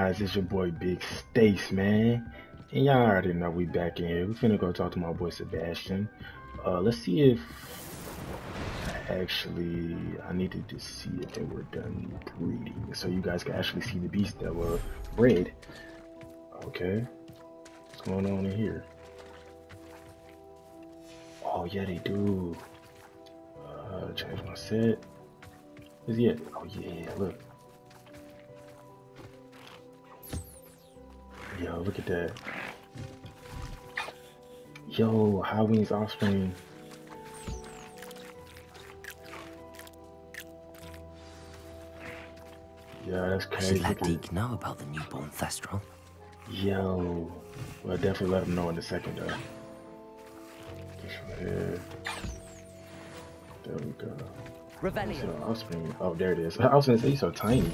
guys, it's your boy Big Stace, man. And y'all already know we back in here. We finna go talk to my boy Sebastian. Let's see if I needed to see if they were done breeding, so you guys can actually see the beasts that were bred. Okay, what's going on in here? Oh yeah, they do. Change my set. Is he it? Oh yeah, look. Yo, look at that. Yo, Halloween's offspring. Yeah, that's crazy. I should let Deke know about the newborn Thestral. Yo, well, definitely let him know in a second, though. This right here. There we go. Revelio. Offspring. Oh, there it is. I was gonna say he's so tiny.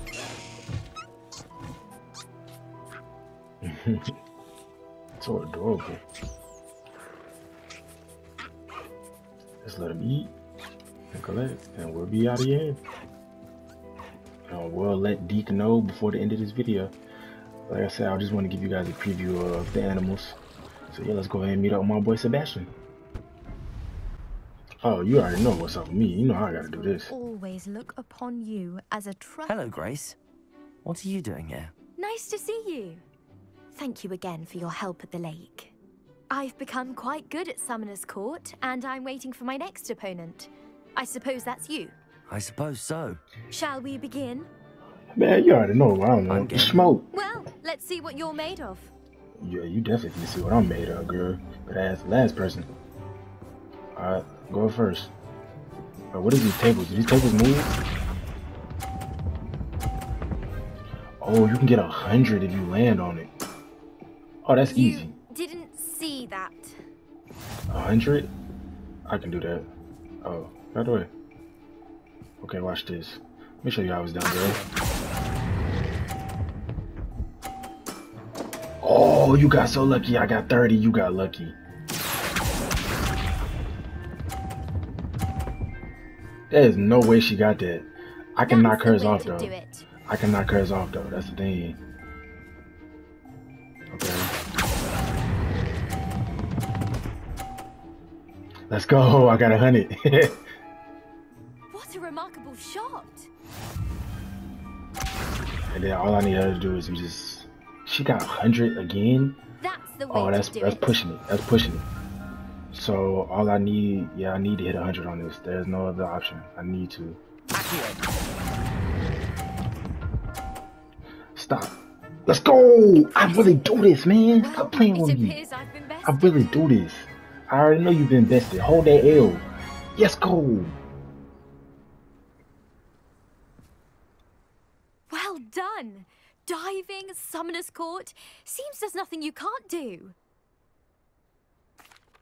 So adorable. Just let him eat and collect, and we'll be out of here. We'll let Deke know before the end of this video. Like I said, I just want to give you guys a preview of the animals. So yeah, let's go ahead and meet up with my boy Sebastian. Oh, you already know what's up with me. You know how I gotta do this. Always look upon you as a trust. Hello, Grace. What are you doing here? Nice to see you. Thank you again for your help at the lake. I've become quite good at Summoner's Court, and I'm waiting for my next opponent. I suppose that's you. I suppose so. Shall we begin? Man, you already know what I want. Smoke. Well, let's see what you're made of. Yeah, you definitely can see what I'm made of, girl. But as the last person. Alright, go first. What are these tables? Do these tables move? Oh, you can get 100 if you land on it. Oh, that's easy. Didn't see that. 100? I can do that. Oh, by the way. Okay, watch this. Let me show you how it's done, girl. Oh, you got so lucky. I got 30. You got lucky. There's no way she got that. I can knock hers off, though. I can knock hers off, though. That's the thing. Okay. Let's go. I got 100. What a remarkable shot. And then all I need her to do is just... She got 100 again? That's the way that's pushing it. That's pushing it. So all I need... Yeah, I need to hit 100 on this. There's no other option. I need to. Stop. Let's go! I really do this, man. Stop playing with me. I really do this. I already know you've been bested. Hold that L. Yes, go. Well done. Diving, Summoner's Court. Seems there's nothing you can't do.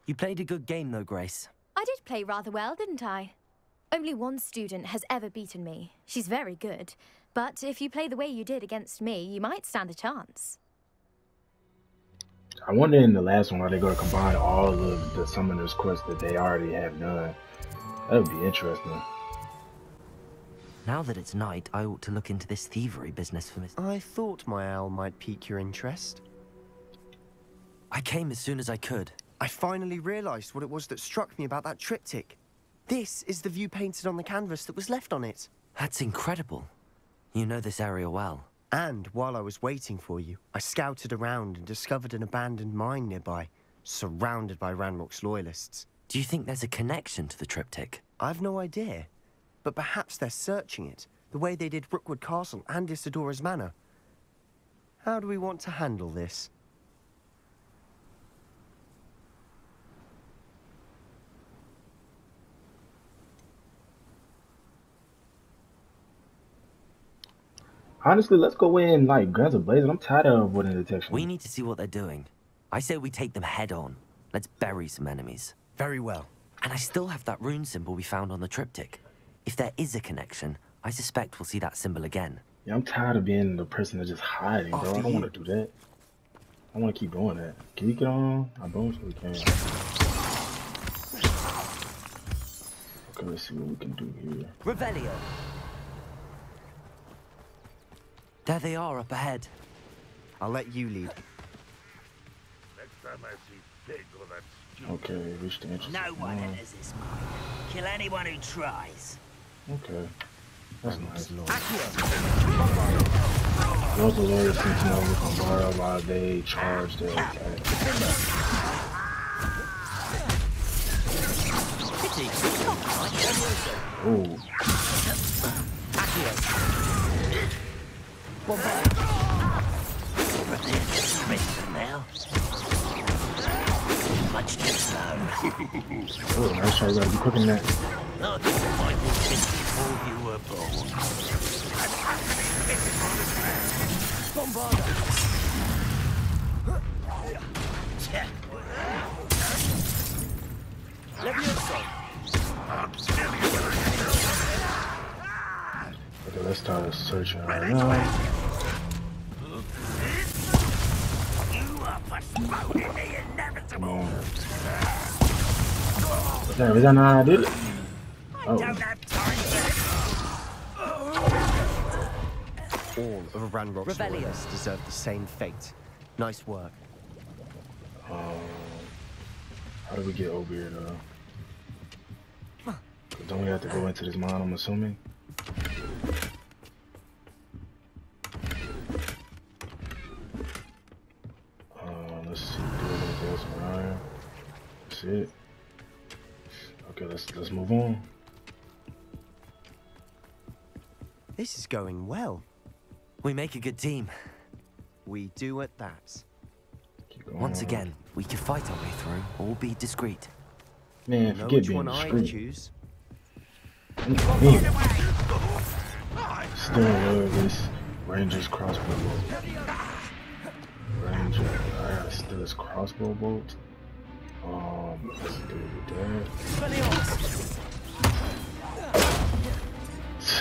You played a good game, though, Grace. I did play rather well, didn't I? Only one student has ever beaten me. She's very good. But if you play the way you did against me, you might stand a chance. I wonder in the last one, are they going to combine all of the Summoner's Quests that they already have done? That would be interesting. Now that it's night, I ought to look into this thievery business for Miss... I thought my owl might pique your interest. I came as soon as I could. I finally realized what it was that struck me about that triptych. This is the view painted on the canvas that was left on it. That's incredible. You know this area well. And while I was waiting for you, I scouted around and discovered an abandoned mine nearby, surrounded by Ranrock's loyalists. Do you think there's a connection to the triptych? I've no idea, but perhaps they're searching it, the way they did Rookwood Castle and Isidora's Manor. How do we want to handle this? Honestly, let's go in like guns blazing. I'm tired of avoiding detection. We need to see what they're doing. I say we take them head on. Let's bury some enemies. Very well. And I still have that rune symbol we found on the triptych. If there is a connection, I suspect we'll see that symbol again. Yeah, I'm tired of being the person that's just hiding, bro. I don't want to do that. I want to keep doing that. Can we get on? I don't think we can. Okay, let's see what we can do here. Revelio. There they are up ahead. I'll let you lead. Okay, reach the entrance. No one enters this mine. Kill anyone who tries. Okay. That's nice. Lord. Those the Lord Sentinel with Umbara while they charge their attack. Ooh. Much too slow. Oh, nice try. You gotta be quicker than that. Not the Bible since before you were born. Okay, let's start searching right now. Come on. Is that not how I did it? Oh. All of Ranrock's loyalists deserve the same fate. Nice work. How do we get over here, though? Don't we have to go into this mine, I'm assuming? Let's see. Do anything else around here? That's it. Okay, let's move on. This is going well. We make a good team. We do at that. Keep going. Once again, we can fight our way through or be discreet. Man, Know forget which being one I discreet. choose. Man. Still love this Ranger's crossbow bolt. Ranger, I gotta steal this crossbow bolt. Let's do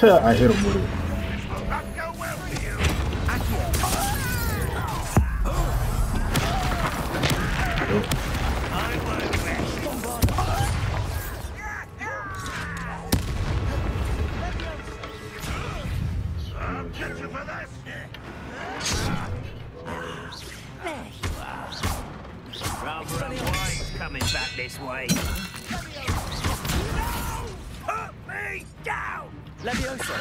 that. I hit him with it. Coming back this way. Put me down! Leviosa!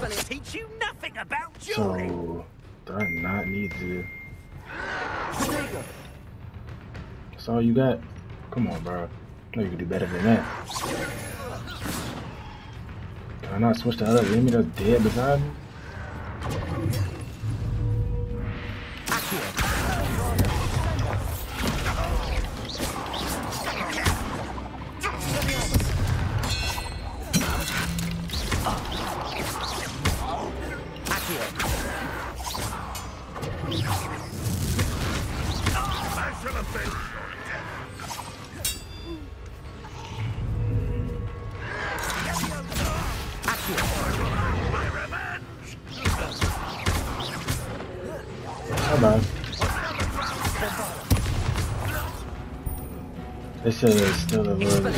Does teach you nothing about dueling? So, do I not need to? That's all you got? Come on, bro. No, you can do better than that. Can I not switch the other enemy that's dead beside me? Bye. They said it's still a little.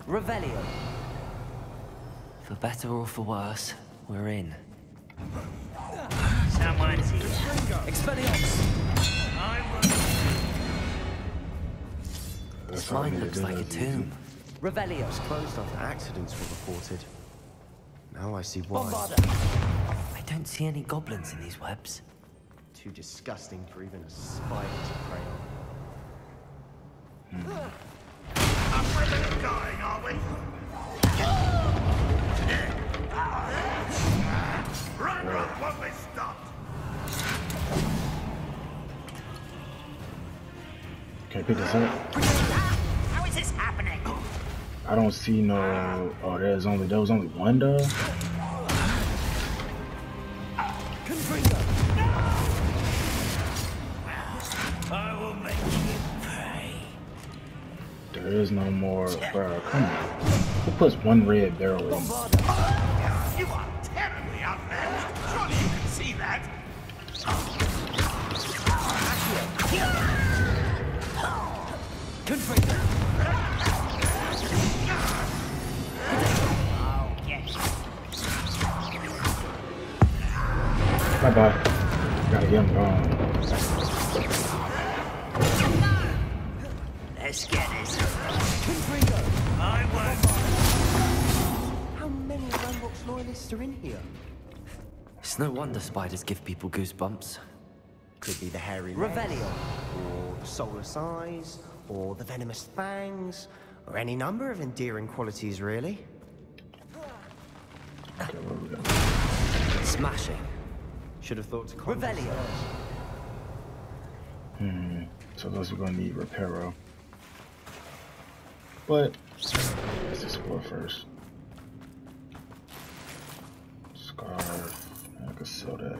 Revelio. For better or for worse, we're in. Someone's here. This mine looks like a tomb. Revelio was closed after accidents were reported. Now I see why. I don't see any goblins in these webs. Too disgusting for even a spider to prey on. Dying, are we? Run, won't be stopped. Can I pick this up? How is this happening? I don't see no. Oh, there was only one though. I will make you pay. There is no more. Bro, come on. Who puts one red barrel in? You are terribly outmatched. Surely you can see that. Bye bye. Gotta get him gone. Let's get this. I won't. How many Rambox loyalists are in here? It's no wonder spiders give people goosebumps. Could be the hairy Revelio. legs, or the soulless eyes, or the venomous fangs, or any number of endearing qualities, really. Okay, where we go? Smashing. Should have thought to Revelio. So those are gonna need Reparo. But let's explore first. Scarf. I can sell that.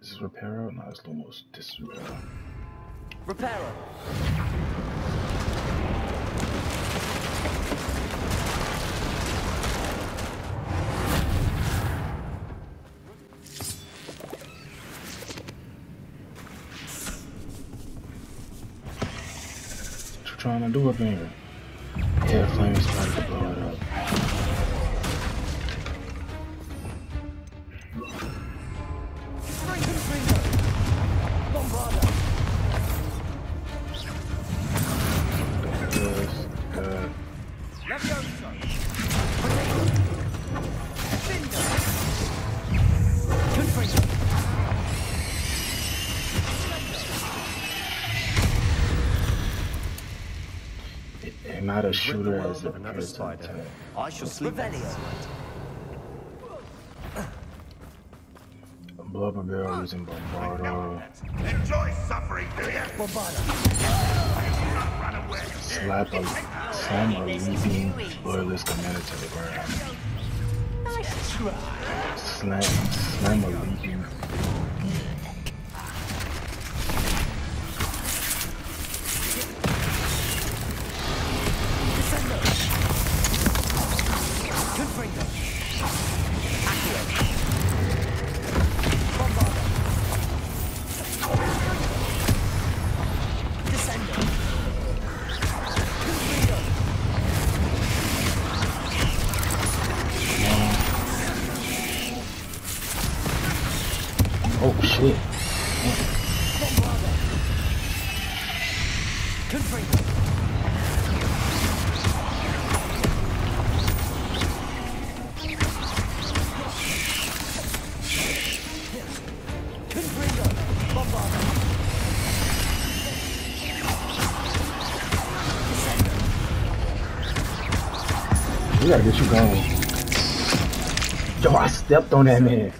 Is this Reparo? No, it's Lumos. This is Reparo. Reparo. What you trying to do up in here? Yeah, flames started to blow it up. Not a shooter as a another spider. attack. I shall sleep at Revelio. Blubber Barrel using Bombardo. Enjoy suffering, do you? Bombardo. Run away. Slam a leaping loyalist commander to the ground. Nice try. Slam a leaping. Oh shit. We gotta get you going. Yo, I stepped on that man.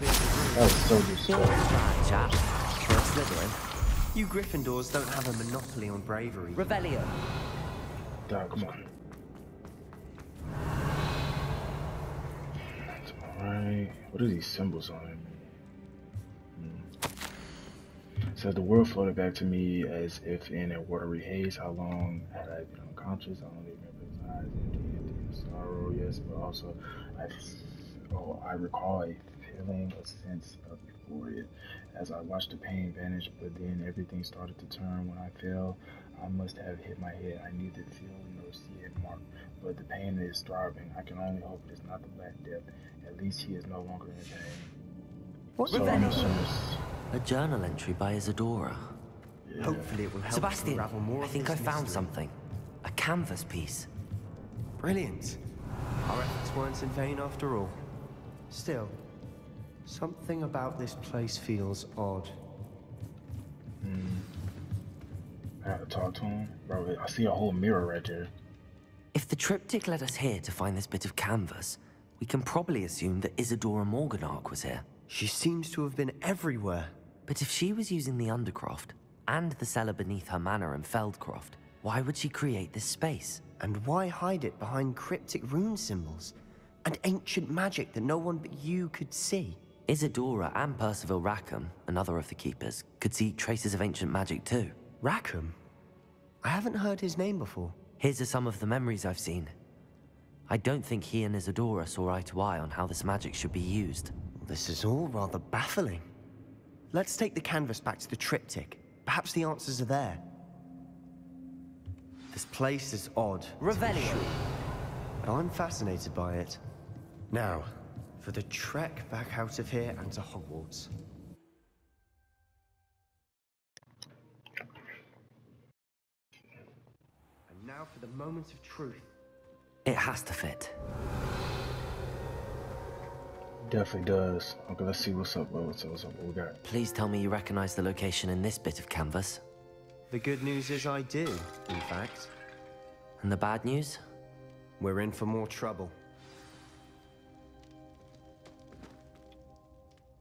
That was so disrespectful. Chap. First Slytherin. You Gryffindors don't have a monopoly on bravery. Revelio. Dog, come on. That's alright. What are these symbols on it? So the world floated back to me as if in a watery haze. How long had I been unconscious? I only remember his eyes empty of sorrow, yes, but also I recall a feeling, a sense of euphoria as I watched the pain vanish, but then everything started to turn when I fell. I must have hit my head. I neither feel nor see it marked, but the pain is thriving. I can only hope it is not the Black Death. At least he is no longer in pain. What So I'm assuming A journal entry by Isadora. yeah. Hopefully it will help to Sebastian, unravel more I of think this I found mystery. something. A canvas piece. Brilliant. Our efforts weren't in vain after all. Still, something about this place feels odd. I have to talk to him. Bro, I see a whole mirror right there. If the triptych led us here to find this bit of canvas, we can probably assume that Isadora Morganach was here. She seems to have been everywhere. But if she was using the Undercroft and the cellar beneath her manor in Feldcroft, why would she create this space? And why hide it behind cryptic rune symbols? And ancient magic that no one but you could see? Isadora and Percival Rackham, another of the Keepers, could see traces of ancient magic too. Rackham? I haven't heard his name before. Here's some of the memories I've seen. I don't think he and Isadora saw eye to eye on how this magic should be used. This is all rather baffling. Let's take the canvas back to the triptych. Perhaps the answers are there. This place is odd. Revelio. But I'm fascinated by it. Now, for the trek back out of here and to Hogwarts. And now for the moment of truth. It has to fit. Definitely does. Okay, let's see what's up. What's up? What we got? Please tell me you recognize the location in this bit of canvas. The good news is I do, in fact. And the bad news? We're in for more trouble.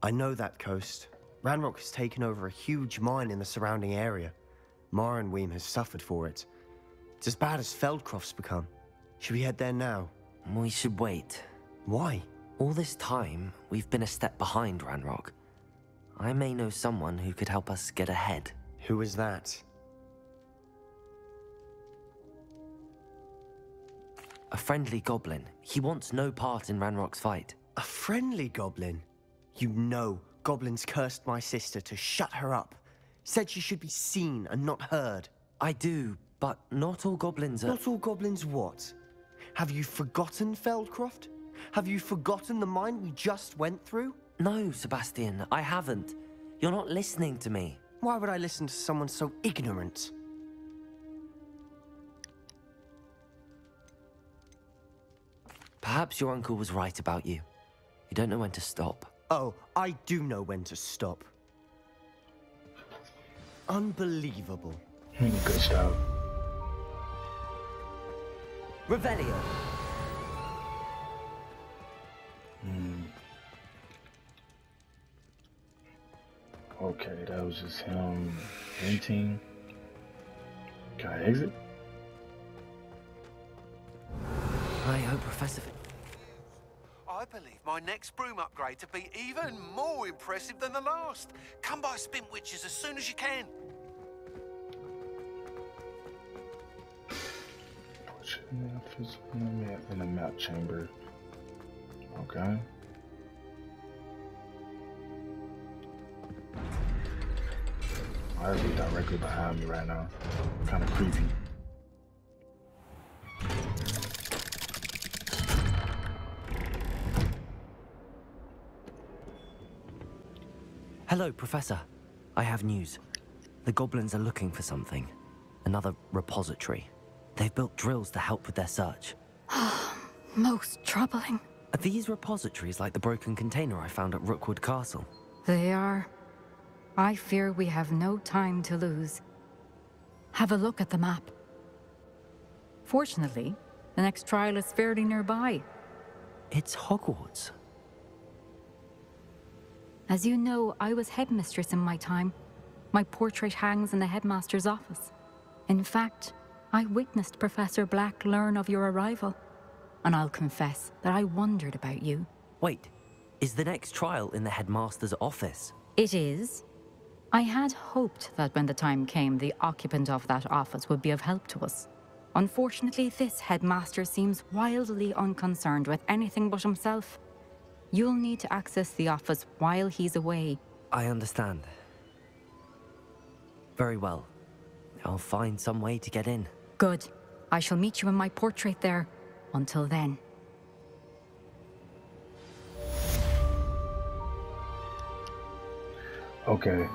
I know that coast. Ranrock has taken over a huge mine in the surrounding area. Mornweem has suffered for it. It's as bad as Feldcroft's become. Should we head there now? We should wait. Why? All this time, we've been a step behind Ranrock. I may know someone who could help us get ahead. Who is that? A friendly goblin. He wants no part in Ranrock's fight. A friendly goblin? You know, goblins cursed my sister to shut her up. Said she should be seen and not heard. I do, but not all goblins are... Not all goblins what? Have you forgotten Feldcroft? Have you forgotten the mine we just went through? No, Sebastian, I haven't. You're not listening to me. Why would I listen to someone so ignorant? Perhaps your uncle was right about you. You don't know when to stop. Oh, I do know when to stop. Unbelievable. Good stuff. Revelio. Okay, that was just him venting. Can I exit? I hope Professor... I believe my next broom upgrade to be even more impressive than the last. Come by Spin Witches as soon as you can. In the map chamber. Okay. I'll be directly behind me right now. Kind of creepy. Hello, Professor. I have news. The goblins are looking for something. Another repository. They've built drills to help with their search. Most troubling. Are these repositories like the broken container I found at Rookwood Castle? They are. I fear we have no time to lose. Have a look at the map. Fortunately, the next trial is fairly nearby. It's Hogwarts. As you know, I was headmistress in my time. My portrait hangs in the headmaster's office. In fact, I witnessed Professor Black learn of your arrival. And I'll confess that I wondered about you. Wait, is the next trial in the headmaster's office? It is. I had hoped that when the time came, the occupant of that office would be of help to us. Unfortunately, this headmaster seems wildly unconcerned with anything but himself. You'll need to access the office while he's away. I understand. Very well. I'll find some way to get in. Good. I shall meet you in my portrait there. Until then. Okay.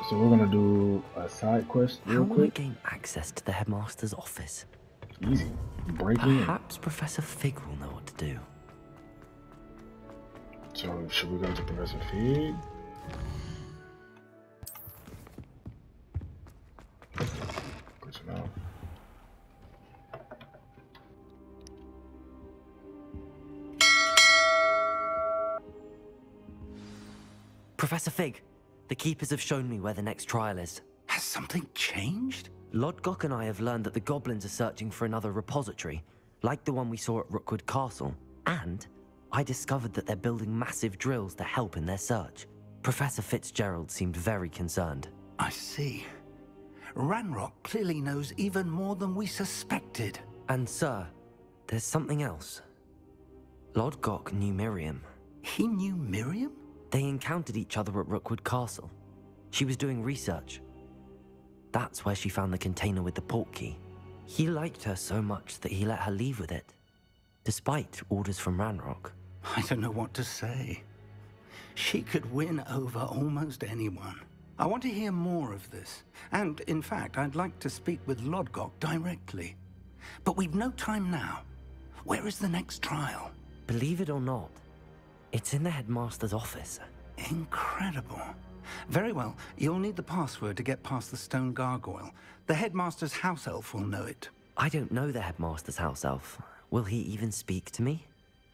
So we're gonna do a side quest real How will I quick. gain access to the headmaster's office? Easy. Break in. Perhaps Professor Fig will know what to do. So should we go to Professor Fig? Good to know. Professor Fig, the Keepers have shown me where the next trial is. Has something changed? Lodgok and I have learned that the goblins are searching for another repository, like the one we saw at Rookwood Castle. And I discovered that they're building massive drills to help in their search. Professor Fitzgerald seemed very concerned. I see. Ranrock clearly knows even more than we suspected. And sir, there's something else. Lodgok knew Miriam. He knew Miriam? They encountered each other at Rookwood Castle. She was doing research. That's where she found the container with the port key. He liked her so much that he let her leave with it, despite orders from Ranrock. I don't know what to say. She could win over almost anyone. I want to hear more of this. And, in fact, I'd like to speak with Lodgok directly. But we've no time now. Where is the next trial? Believe it or not, it's in the headmaster's office. Incredible. Very well. You'll need the password to get past the stone gargoyle. The headmaster's house elf will know it. I don't know the headmaster's house elf. Will he even speak to me?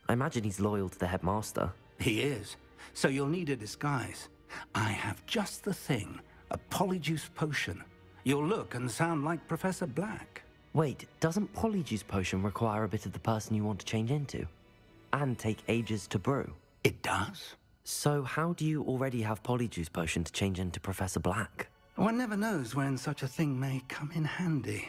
I imagine he's loyal to the headmaster. He is. So you'll need a disguise. I have just the thing. A polyjuice potion. You'll look and sound like Professor Black. Wait, doesn't Polyjuice Potion require a bit of the person you want to change into? And take ages to brew? It does. So how do you already have Polyjuice Potion to change into Professor Black? One never knows when such a thing may come in handy.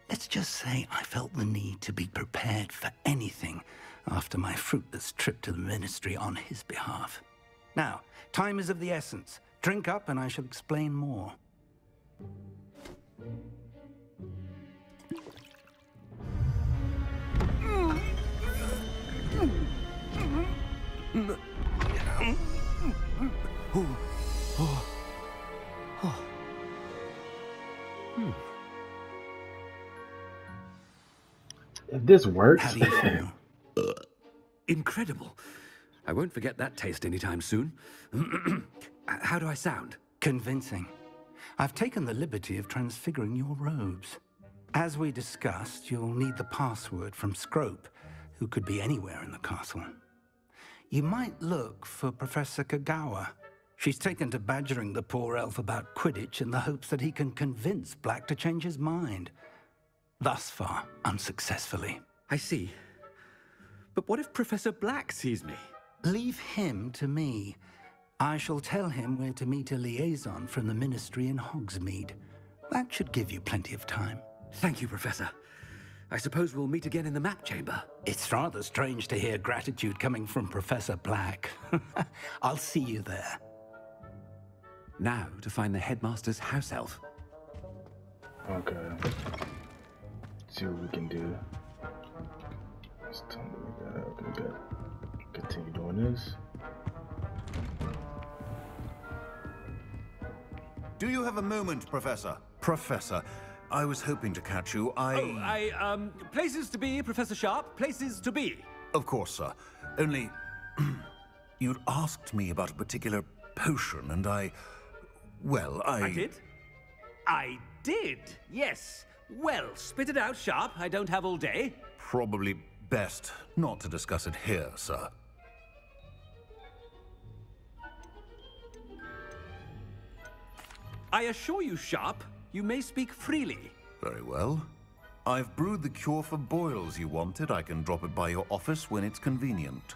Let's just say I felt the need to be prepared for anything after my fruitless trip to the Ministry on his behalf. Now, time is of the essence. Drink up and I shall explain more. If this works, How do you feel? Incredible. I won't forget that taste anytime soon. How do I sound? Convincing. I've taken the liberty of transfiguring your robes. As we discussed, you'll need the password from Scrope, who could be anywhere in the castle. You might look for Professor Kagawa. She's taken to badgering the poor elf about Quidditch in the hopes that he can convince Black to change his mind. Thus far, unsuccessfully. I see. But what if Professor Black sees me? Leave him to me. I shall tell him where to meet a liaison from the Ministry in Hogsmeade. That should give you plenty of time. Thank you, Professor. I suppose we'll meet again in the map chamber. It's rather strange to hear gratitude coming from Professor Black. I'll see you there. Now to find the headmaster's house elf. Okay. See what we can do. It's time to make that up. We got continue doing this. Do you have a moment, Professor? Professor, I was hoping to catch you. Places to be, Professor Sharp. Places to be. Of course, sir. Only, you'd asked me about a particular potion, and I did? I did, yes. Well, spit it out, Sharp. I don't have all day. Probably best not to discuss it here, sir. I assure you, Sharp, you may speak freely. Very well. I've brewed the cure for boils you wanted. I can drop it by your office when it's convenient.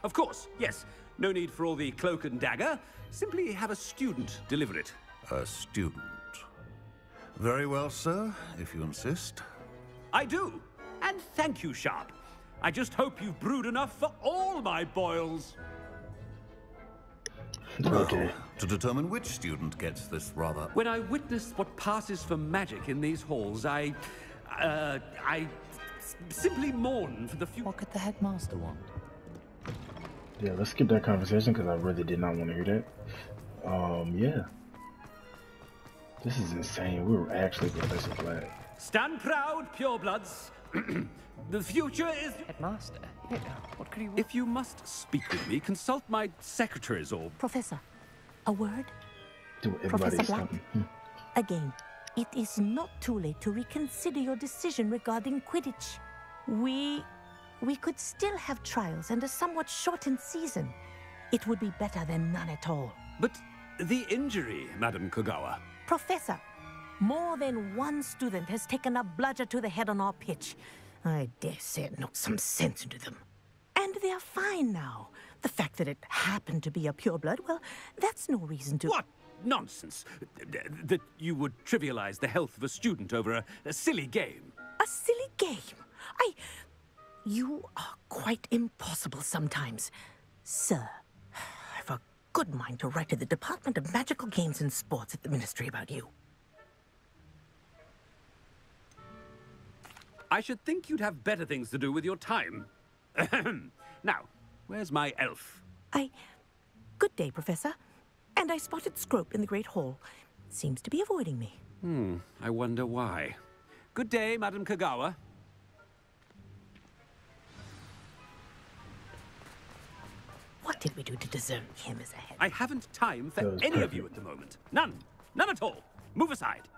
Of course, yes. No need for all the cloak and dagger. Simply have a student deliver it. A student. Very well, sir, if you insist. I do. And thank you, Sharp. I just hope you've brewed enough for all my boils. Okay. To determine which student gets this rather... When I witness what passes for magic in these halls, I simply mourn for the future. What could the headmaster want? Yeah, let's skip that conversation because I really did not want to hear that. Yeah. This is insane. We were actually Professor Black. Stand proud, purebloods. The future is... Headmaster? What could he want? If you must speak with me, consult my secretaries or... Professor, a word? Do everybody Professor Black, something. again, it is not too late to reconsider your decision regarding Quidditch. We could still have trials and a somewhat shortened season. It would be better than none at all. But the injury, Madam Kagawa. Professor, more than one student has taken a bludger to the head on our pitch. I dare say it knocked some sense into them. And they're fine now. The fact that it happened to be a pureblood, well, that's no reason to... What nonsense! That you would trivialize the health of a student over a silly game. A silly game? You are quite impossible sometimes. Sir, I've a good mind to write to the Department of Magical Games and Sports at the Ministry about you. I should think you'd have better things to do with your time. Now, where's my elf? Good day, Professor. And I spotted Scrope in the Great Hall. Seems to be avoiding me. I wonder why. Good day, Madam Kagawa. What did we do to deserve him as a head? I haven't time for any of you at the moment. None. None at all. Move aside.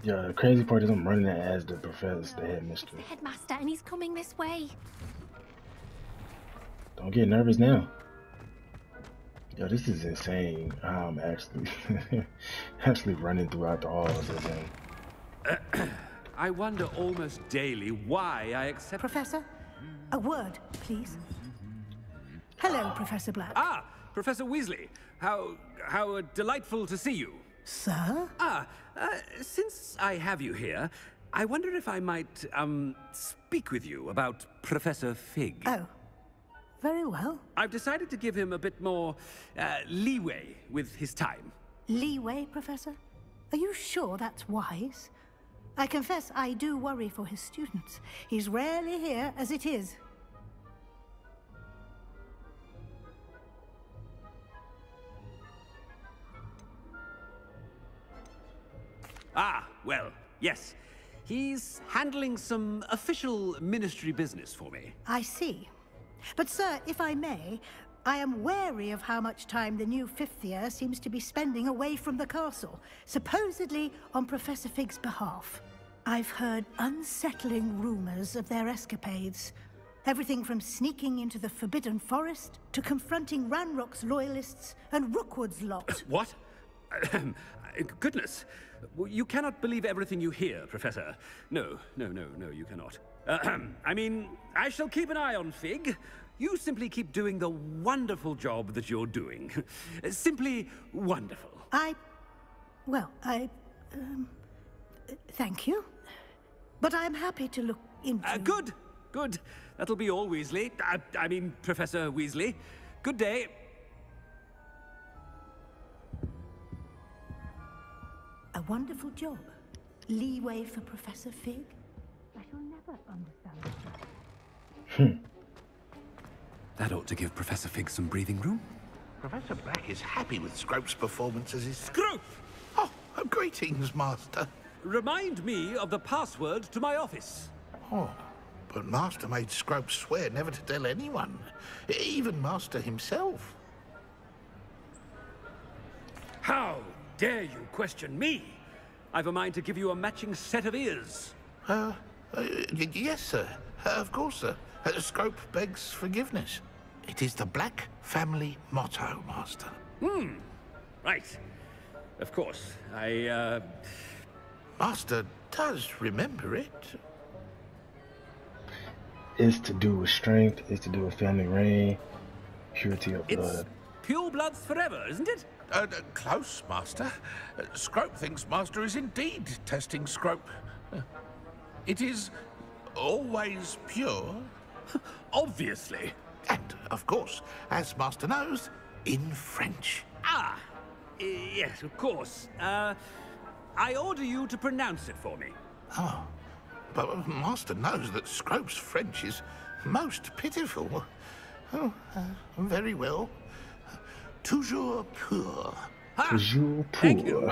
Yeah, the crazy part is I'm running it as the professor, the headmistress. The headmaster, and he's coming this way. Don't get nervous now. Yo, this is insane. I'm actually running throughout the halls again. I wonder almost daily why I accept... Professor, a word, please. Hello, Professor Black. Ah, Professor Weasley. How delightful to see you. Sir? Since I have you here, I wonder if I might, speak with you about Professor Fig. Oh, very well. I've decided to give him a bit more, leeway with his time. Leeway, Professor? Are you sure that's wise? I confess I do worry for his students. He's rarely here as it is. Ah, well, yes. He's handling some official ministry business for me. I see. But, sir, if I may, I am wary of how much time the new fifth year seems to be spending away from the castle, supposedly on Professor Fig's behalf. I've heard unsettling rumors of their escapades. Everything from sneaking into the Forbidden Forest to confronting Ranrock's loyalists and Rookwood's lot. What? Goodness. You cannot believe everything you hear, Professor. No, you cannot. I mean, I shall keep an eye on Fig. You simply keep doing the wonderful job that you're doing. Simply wonderful. Thank you. But I'm happy to look into... Good. That'll be all, Weasley. I mean, Professor Weasley. Good day. A wonderful job. Leeway for Professor Fig. I shall never understand that. That ought to give Professor Fig some breathing room. Professor Black is happy with Scrope's performance as his... Scrope! Oh, greetings, Master. Remind me of the password to my office. Oh, but Master made Scrope swear never to tell anyone, even Master himself. How dare you question me? I've a mind to give you a matching set of ears. Yes, sir. Of course, sir. Scrope begs forgiveness. It is the Black family motto, Master. Right. Of course. Master does remember it. It's to do with strength, it's to do with family reign, purity of blood. It's pure bloods forever, isn't it? Close, Master. Scrope thinks Master is indeed testing Scrope. It is always pure. Obviously. And, of course, as Master knows, in French. Yes, of course. I order you to pronounce it for me. Oh, but Master knows that Scrope's French is most pitiful. Oh, very well. Toujours pur. Toujours pur. Thank you.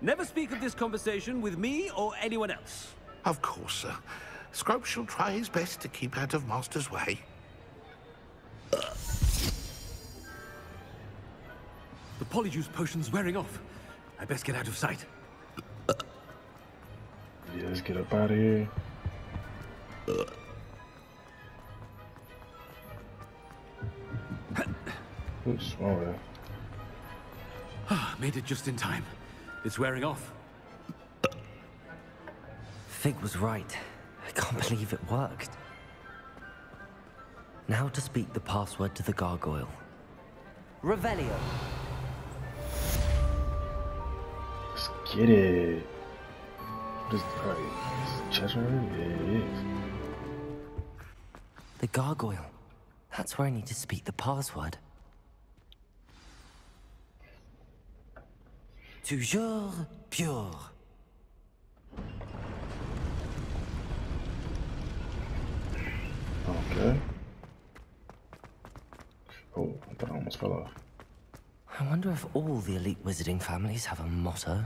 Never speak of this conversation with me or anyone else. Of course, sir. Scrope shall try his best to keep out of Master's way. The Polyjuice potion's wearing off. I best get out of sight. Yeah, let's get up out of here. What's wrong with Made it just in time. It's wearing off. Fig was right. I can't believe it worked. Now to speak the password to the gargoyle. Revelio. Let's get it. What is this? Cheshire? Yeah, it is. The gargoyle. That's where I need to speak the password. Toujours pure. Okay. Oh, I thought I almost fell off. I wonder if all the elite wizarding families have a motto.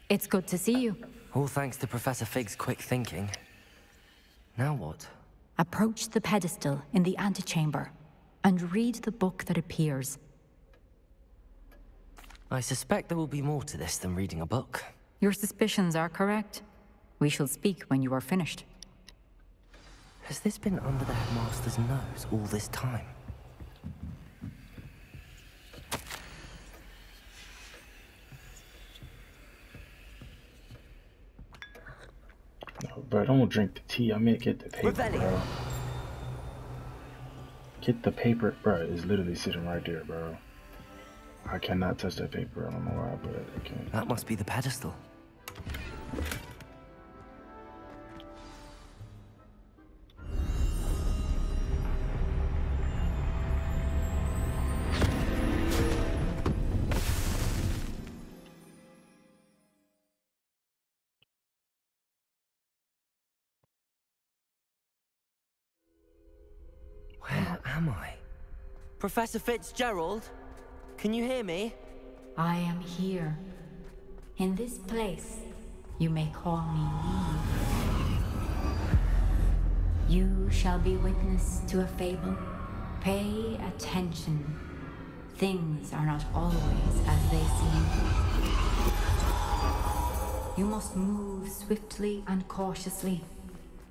It's good to see you. All thanks to Professor Fig's quick thinking. Now what? Approach the pedestal in the antechamber and read the book that appears. I suspect there will be more to this than reading a book. Your suspicions are correct. We shall speak when you are finished. Has this been under the headmaster's nose all this time? No, bro, don't drink the tea. I mean, get the paper, bro. Get the paper, bro. It's literally sitting right there, bro. I cannot touch that paper. I don't know why, but I can't. That must be the pedestal. Where am I? Professor Fitzgerald? Can you hear me? I am here. In this place, you may call me Eve. You shall be witness to a fable. Pay attention. Things are not always as they seem. You must move swiftly and cautiously.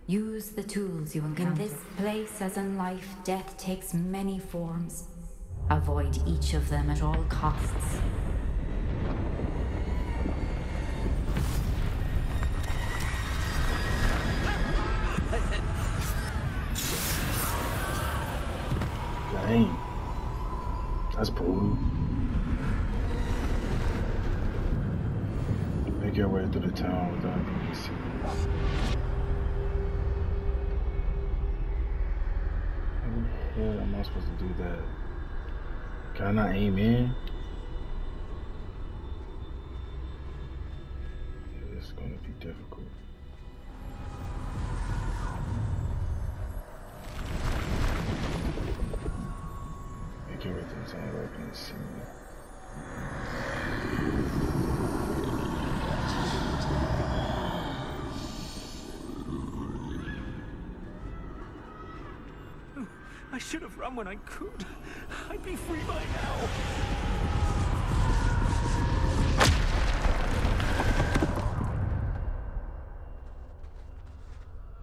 Use the tools you encounter. In this place, as in life, death takes many forms. Avoid each of them at all costs. Dang. That's brutal. Make your way through the town without being seen. How the hell am I supposed to do that? Can I not aim in? Yeah, it's gonna be difficult. Make everything sound like in the scene. I should have run when I could. I'd be free by now.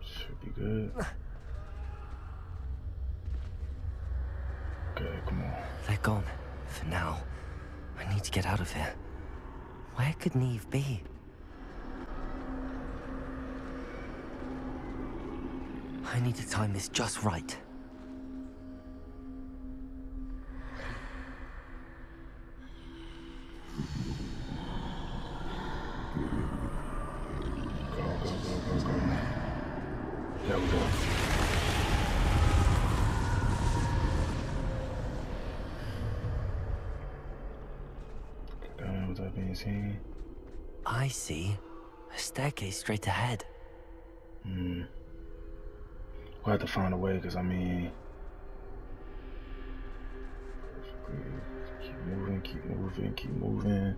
Should be good. Okay, come on. They're gone. For now. I need to get out of here. Where could Neve be? I need to time this just right. There we go. Down without being seen. I see a staircase straight ahead. We'll have to find a way, because I mean, keep moving, keep moving, keep moving.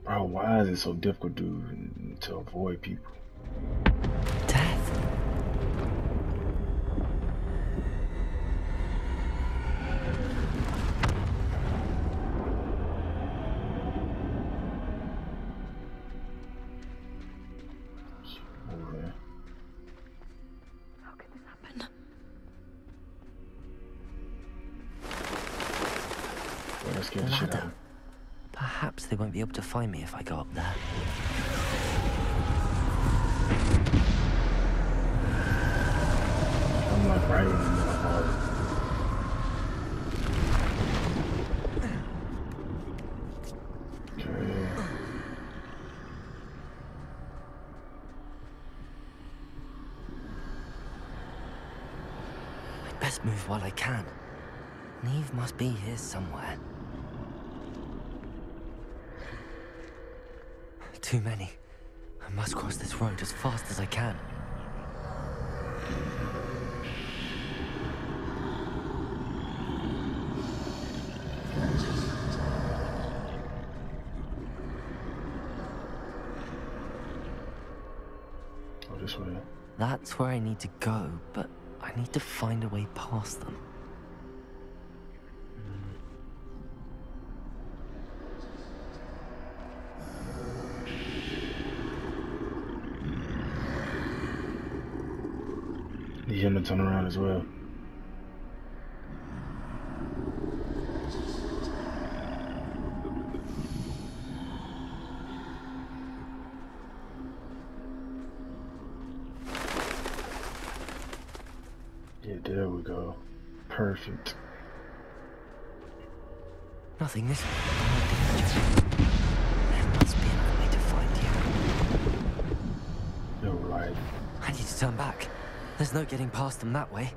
Bro, why is it so difficult to avoid people? Death. Moving. How could this happen? Well, let's get the shit out. Perhaps they won't be able to find me if I go up there. I'm like right in the middle of all. Okay. must move while I can. Neve must be here somewhere. Too many. I must cross this road as fast as I can. Oh, this way. That's where I need to go, but I need to find a way past them. Need him to turn around as well. Yeah, there we go. Perfect. Nothing this way. There must be another way to find you. You're right. I need to turn back. There's no getting past them that way.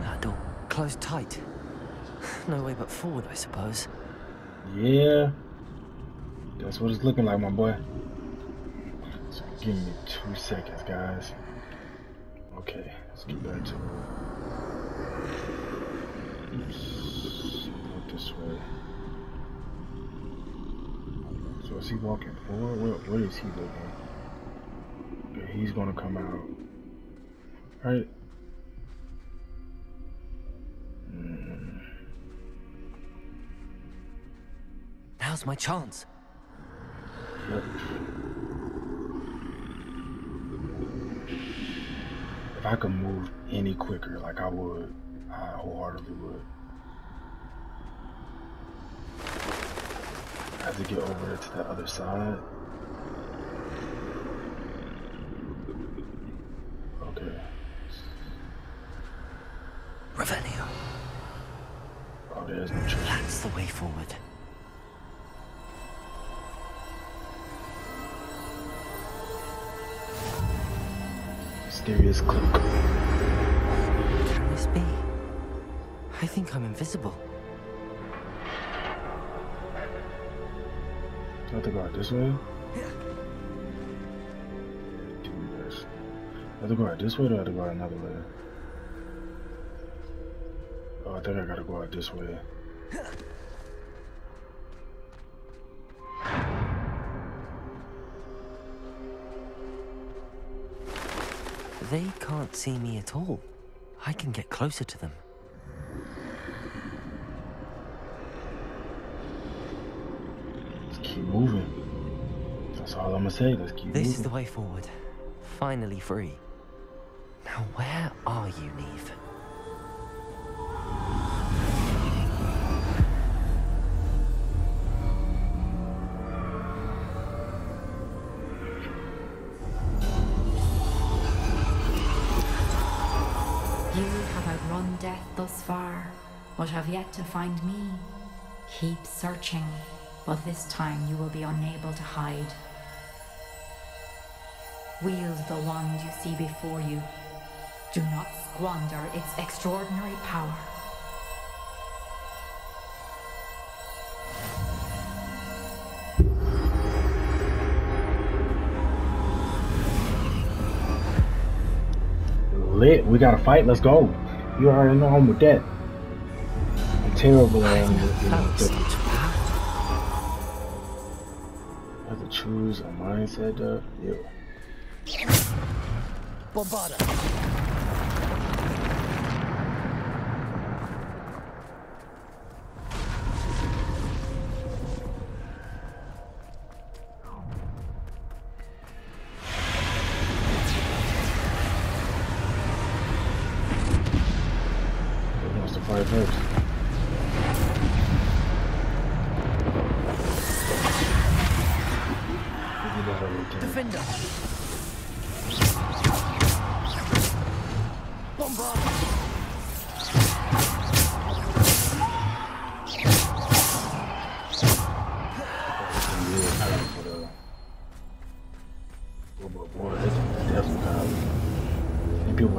That door closed tight. No way but forward, I suppose. Yeah. That's what it's looking like, my boy. So give me 2 seconds, guys. Okay, let's get back to it. Oops. Go this way. So is he walking forward? Where is he looking? Okay, he's gonna come out. Right? Now's my chance. Yep. If I could move any quicker, like I would, I wholeheartedly would. I have to get over to the other side. Okay. Revelio. Oh, there's no church. That's the way forward. Mysterious cloak. What can this be? I think I'm invisible. I have to go out this way? Yeah. I have to go out this way or I have to go out another way? Oh, I think I gotta go out this way. They can't see me at all. I can get closer to them. Let's keep moving. That's all I'm gonna say. Let's keep moving. This is the way forward. Finally free. Now where are you, Neve? You have outrun death thus far, but have yet to find me. Keep searching, but this time you will be unable to hide. Wield the wand you see before you. Do not squander its extraordinary power. Lit. We gotta fight. Let's go. You already know I'm with that. I'm terrible at I have to choose a mindset of yeah. Bombarda. Who wants to fight first? Defender. Bombarda.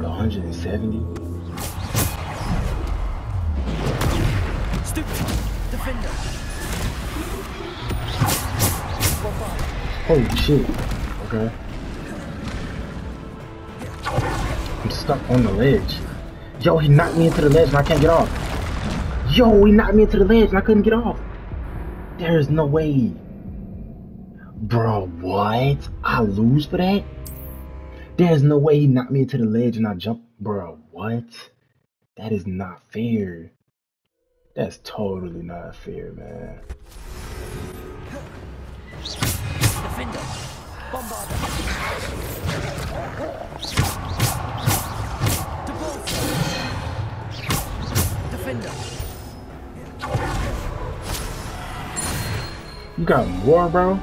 With 170? Stupid! Defender! Holy shit. Okay. I'm stuck on the ledge. Yo, he knocked me into the ledge and I can't get off. Yo, he knocked me into the ledge and I couldn't get off. There is no way. Bro, what? I lose for that? There's no way he knocked me into the ledge and I jumped. Bro, what? That is not fair. That's totally not fair, man. Defender! Bombarder! Defender! You got more, bro?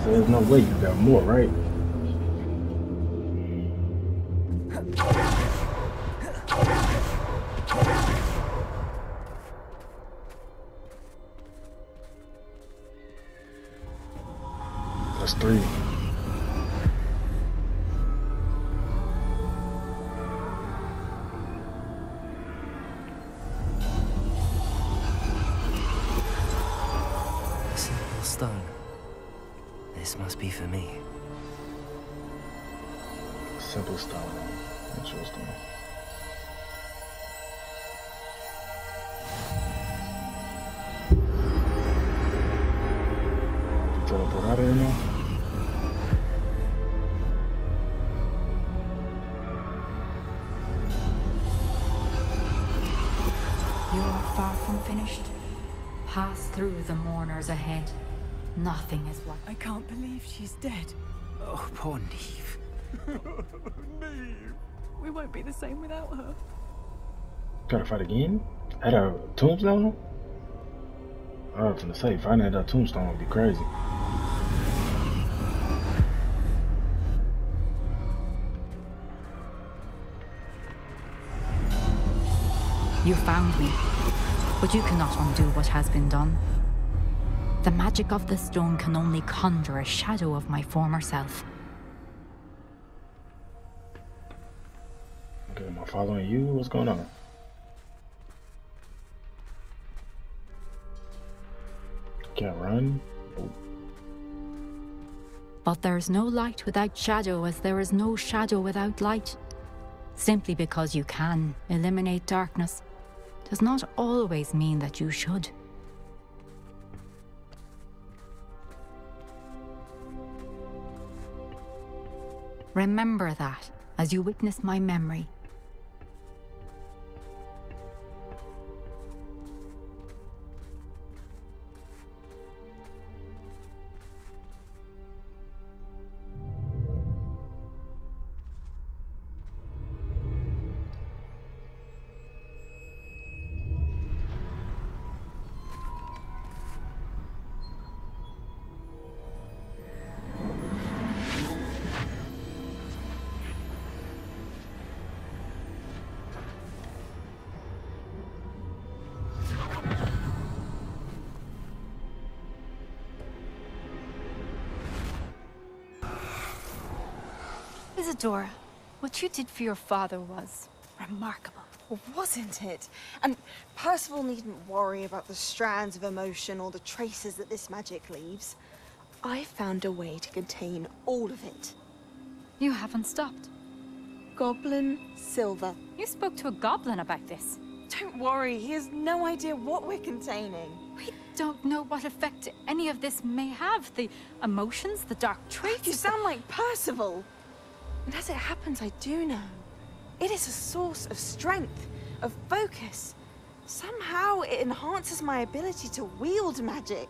So there's no way you got more, right? That's 3. A simple stone. This must be for me. Simple stone. Interesting. Teleport out of here now? You are far from finished. Pass through the mourners ahead. Nothing is what... I can't believe she's dead. Oh, poor Neve. Neve. We won't be the same without her. Gotta fight again? At a tombstone? I was gonna say, fighting at a tombstone would be crazy. You found me, but you cannot undo what has been done. The magic of the stone can only conjure a shadow of my former self. Okay, am I following you? What's going on? Can't run? Oh. But there's no light without shadow, as there is no shadow without light. Simply because you can eliminate darkness does not always mean that you should. Remember that as you witness my memory. Isadora, what you did for your father was remarkable. Well, wasn't it? And Percival needn't worry about the strands of emotion or the traces that this magic leaves. I found a way to contain all of it. You haven't stopped. Goblin Silver. You spoke to a goblin about this. Don't worry, he has no idea what we're containing. We don't know what effect any of this may have. The emotions, the dark traits. You sound like Percival. And as it happens, I do know. It is a source of strength, of focus. Somehow it enhances my ability to wield magic.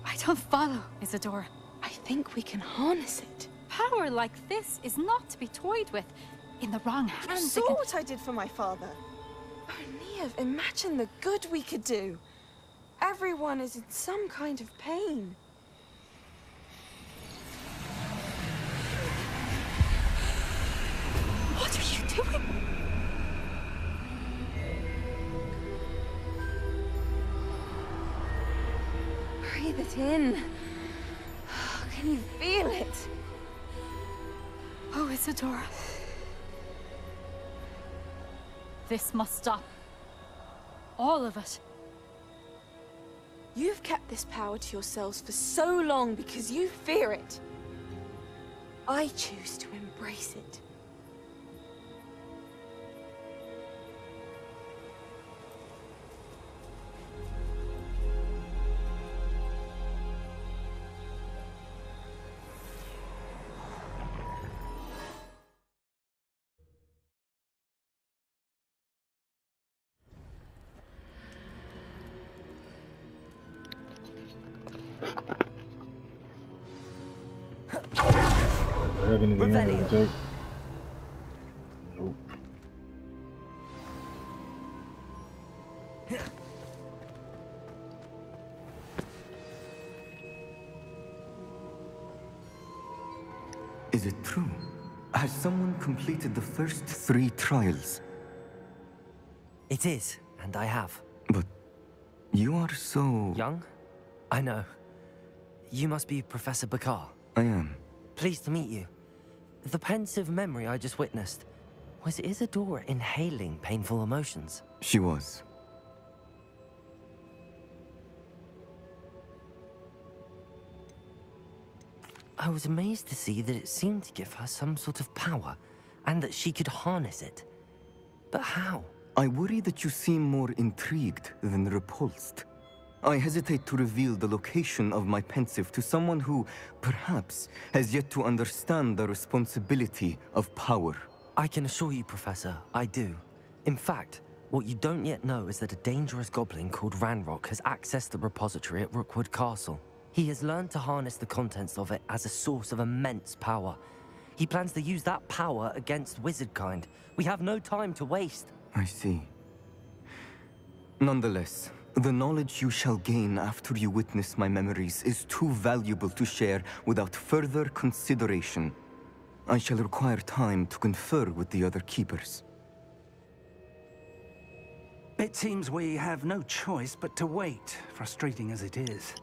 I don't follow, Isadora. I think we can harness it. Power like this is not to be toyed with. In the wrong hands, You saw what I did for my father. Oh, Neve, imagine the good we could do. Everyone is in some kind of pain. What are you doing? Breathe it in. Can you feel it? Oh, Isadora. This must stop. All of it. You've kept this power to yourselves for so long because you fear it. I choose to embrace it. Have anything else to take? Nope. Is it true? Has someone completed the first 3 trials? It is, and I have. But you are so... Young? I know. You must be Professor Bakar. I am. Pleased to meet you. The pensive memory I just witnessed, was Isadora inhaling painful emotions? She was. I was amazed to see that it seemed to give her some sort of power, and that she could harness it. But how? I worry that you seem more intrigued than repulsed. I hesitate to reveal the location of my pensive to someone who, perhaps, has yet to understand the responsibility of power. I can assure you, Professor, I do. In fact, what you don't yet know is that a dangerous goblin called Ranrock has accessed the repository at Rookwood Castle. He has learned to harness the contents of it as a source of immense power. He plans to use that power against wizardkind. We have no time to waste. I see. Nonetheless, the knowledge you shall gain after you witness my memories is too valuable to share without further consideration. I shall require time to confer with the other keepers. It seems we have no choice but to wait, frustrating as it is.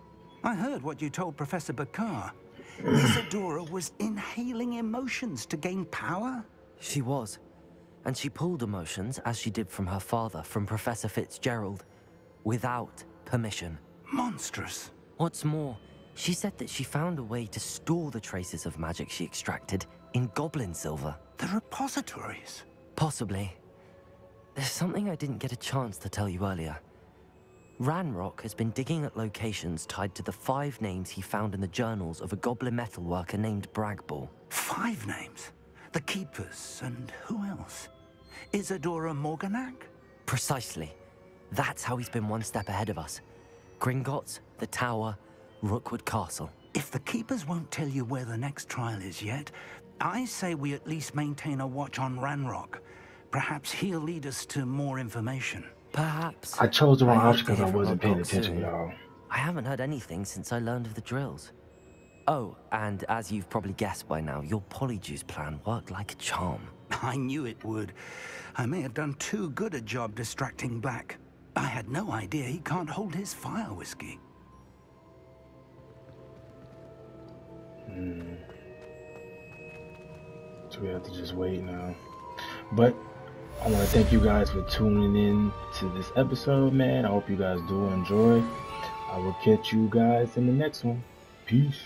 I heard what you told Professor Bakar. Isadora was inhaling emotions to gain power? She was. And she pulled emotions, as she did from her father, from Professor Fitzgerald, without permission. Monstrous. What's more, she said that she found a way to store the traces of magic she extracted in goblin silver. The repositories? Possibly. There's something I didn't get a chance to tell you earlier. Ranrock has been digging at locations tied to the 5 names he found in the journals of a goblin metalworker named Bragball. 5 names? The Keepers, and who else? Isadora Morganac? Precisely. That's how he's been one step ahead of us. Gringotts, the Tower, Rookwood Castle. If the Keepers won't tell you where the next trial is yet, I say we at least maintain a watch on Ranrock. Perhaps he'll lead us to more information. Perhaps. I chose the wrong option because I wasn't paying attention, y'all. I haven't heard anything since I learned of the drills. Oh, and as you've probably guessed by now, your Polyjuice plan worked like a charm. I knew it would. I may have done too good a job distracting Black. I had no idea he can't hold his fire whiskey. So we have to just wait now. But I want to thank you guys for tuning in to this episode, man. I hope you guys do enjoy. I will catch you guys in the next one. Peace.